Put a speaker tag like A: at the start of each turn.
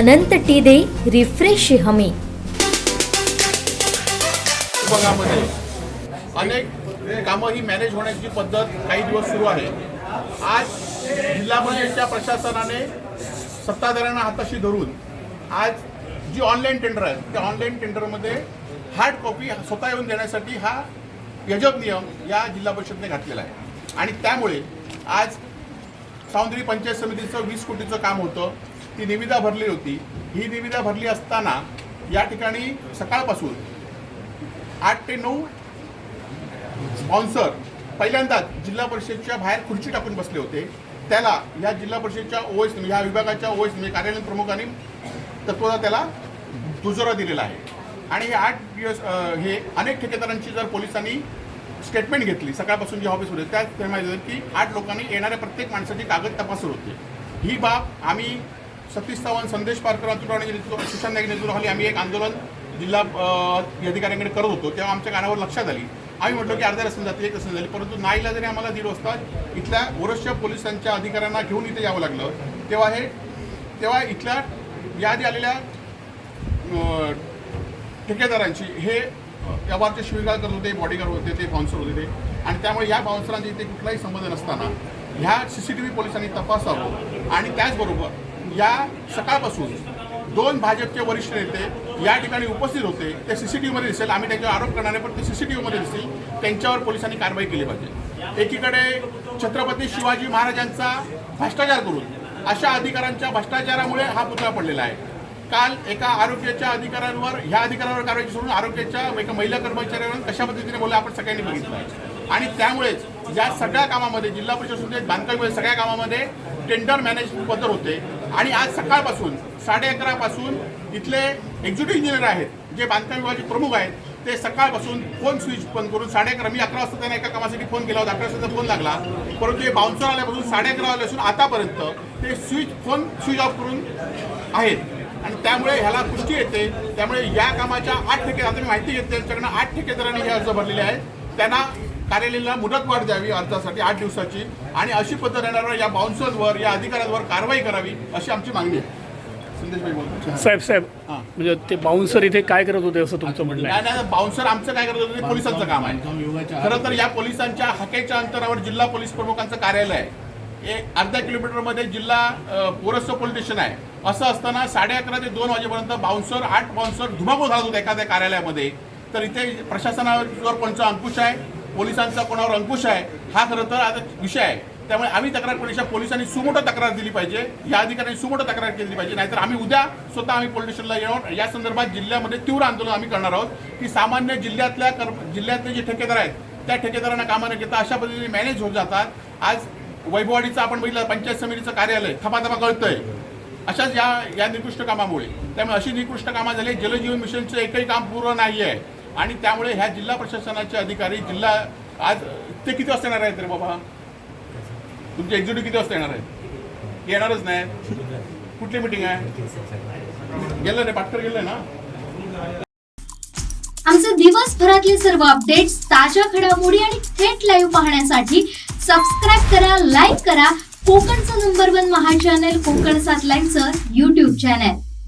A: अनंत T दे refresh हमी।
B: विभागामध्ये अनेक कामं ही मॅनेज होण्याची पद्धत काही दिवस सुरू आहे। आज जिल्हा परिषदेच्या प्रशासनाने सत्ताधाऱ्यांना हाताशी धरून आज जी ऑनलाईन टेंडर आहे त्या ऑनलाईन टेंडरमध्ये हार्ड कॉपी स्वतः येऊन देण्यासाठी हा यजक नियम या जिल्हा परिषदेने घातलेला आहे। आणि त्यामुळे आज सावंतवाडी पंचायत समितीचं 20 कोटीचं काम होतं, ती निविदा भरली होती। ही निविदा भरली असताना या ठिकाणी सकाळपासून 8 ते 9 स्पॉन्सर पहिल्यांदाच जिल्हा परिषदेच्या बाहेर खुर्ची टाकून बसले होते। त्याला या जिल्हा परिषदेच्या ओएस या विभागाच्या ओएस म्हणजे कार्यालयीन प्रमुखांनी तत्त्वता त्याला दुजोरा दिलेला आहे। आणि हे 8 दिवस हे अनेक ठेकेदारांची जर पोलिसांनी स्टेटमेंट घेतली सकाळपासून जी ऑफिस होते त्यात ते माहिती की 8 लोकांनी येणाऱ्या प्रत्येक माणसाची कागद तपासत होते। ही बाब आम्ही सतीश चव्हाण, संदेश पारकर आणि सुशांत नाईक नेतृत्वाखाली आम्ही एक आंदोलन जिल्हा अधिकाऱ्यांकडे करत होतो, तेव्हा आमच्या कानावर लक्षात आली। आम्ही म्हटलं की अर्ध्या रस्त्याने जाते, एक रस्त्याने झाली, परंतु नाईला जरी आम्हाला 1:30 वाजता इथल्या वरिष्ठ पोलिसांच्या अधिकाऱ्यांना घेऊन इथे यावं लागलं। तेव्हा इथल्या यादी आलेल्या ठेकेदारांची हे व्यवहारचे शिवीगाळ करत होते, बॉडीगार्ड होते, ते बाउन्सर होते ते, आणि त्यामुळे या बाउन्सरांचे इथे कुठलाही संबंध नसताना ह्या CCTV पोलिसांनी तपासावं। आणि त्याचबरोबर या सकाळपासून 2 भाजपचे वरिष्ठ नेते या ठिकाणी उपस्थित होते, ते CCTVमध्ये दिसेल, आम्ही त्यांच्यावर आरोप करणार नाही पण ते CCTVमध्ये दिसतील, त्यांच्यावर पोलिसांनी कारवाई केली पाहिजे। एकीकडे छत्रपती शिवाजी महाराजांचा भ्रष्टाचार करून अशा अधिकाऱ्यांच्या भ्रष्टाचारामुळे हा पुतळा पडलेला आहे। काल एका आरोग्याच्या अधिकाऱ्यांवर ह्या अधिकाऱ्यांवर कारवाई सोडून आरोग्याच्या एका महिला कर्मचाऱ्यांवर कशा पद्धतीने बोलले आपण सगळ्यांनी बघितलं आहे। आणि त्यामुळेच या सगळ्या कामामध्ये जिल्हा परिषदेत बांधकाम सगळ्या कामामध्ये टेंडर मॅनेजमेंट पद्धत होते। आणि आज सकाळपासून 11:30 पासून इथले एक्झिक्युटिव्ह इंजिनियर आहेत, जे बांधकाम विभागाचे प्रमुख आहेत, ते सकाळपासून फोन स्विच बंद करून 11:30 मी 11 वाजता त्यांना एका कामासाठी फोन केला होता, 11 वाजता फोन लागला, परंतु हे बाउन्सर आल्यापासून 11:30 वाजल्यापासून आतापर्यंत ते फोन स्विच ऑफ करून आहेत। आणि त्यामुळे ह्याला पुष्टी येते। त्यामुळे या कामाच्या 8 ठेकेदार, मी माहिती घेतली त्यांच्याकडनं, 8 ठेकेदारांनी हे अर्ज भरलेले आहेत, त्यांना कार्यालयाला मुदतवाढ द्यावी अर्जासाठी 8 दिवसाची, आणि अशी पद्धत येणाऱ्या या बाउन्सर्सवर या अधिकाऱ्यांवर कारवाई करावी अशी आमची मागणी आहे। संदेशभाई बोलतो।
C: साहेब म्हणजे ते बाउन्सर इथे काय करत होते असं तुमचं म्हणणं आहे?
B: नाही, बाउन्सर आमचं काय करत होते, पोलिसांचं काम आहे। खरं तर या पोलिसांच्या हाकेच्या अंतरावर जिल्हा पोलीस प्रमुखांचं कार्यालय आहे, अर्धा किलोमीटरमध्ये जिल्हा पोरस्थ पोलीस स्टेशन आहे। असं असताना 11:30 ते 2 वाजेपर्यंत 8 बाउन्सर धुमाकूळ घालत होते एखाद्या कार्यालयामध्ये, तर इथे प्रशासनावर कोणचा अंकुश आहे, पोलिसांचा कोणावर अंकुश आहे, हा खरं तर आता विषय आहे। त्यामुळे आम्ही तक्रार करण्याच्या पोलिसांनी सुमोटो तक्रार दिली पाहिजे, या अधिकाऱ्यांनी सुमोटो तक्रार केली पाहिजे, नाहीतर आम्ही उद्या स्वतः आम्ही पोलीस स्टेशनला येऊन या संदर्भात जिल्ह्यामध्ये तीव्र आंदोलन आम्ही करणार आहोत की सामान्य जिल्ह्यातले जे ठेकेदार आहेत त्या ठेकेदारांना कामाने घेता अशा पद्धतीने मॅनेज होत जातात। आज वैभववाडीचं आपण बघितलं, पंचायत समितीचं कार्यालय थपाथपा गळतंय अशाच या निकृष्ट कामामुळे। त्यामुळे अशी निकृष्ट कामं झाली, जलजीवन मिशनचं एकही काम पूर्ण नाही आहे। आणि त्यामुळे ह्या जिल्हा प्रशासनाचे अधिकारी आज ते किती वाजता येणार आहेत रे बाबा? तुमचे एक्झिक्युटिव्ह किती वाजता येणार आहेत? येणारच नाही। कुठली मीटिंग आहे? गेलं रे, पाटकर गेलं ना।
D: आमचे दिवसभरातले सर्व अपडेट्स, ताज्या घडामोडी आणि थेट लाईव्ह पाहण्यासाठी सबस्क्राईब करा, लाईक करा कोकणचं नंबर 1 महा चॅनल कोकण 7 लाईव्हचं YouTube चॅनल।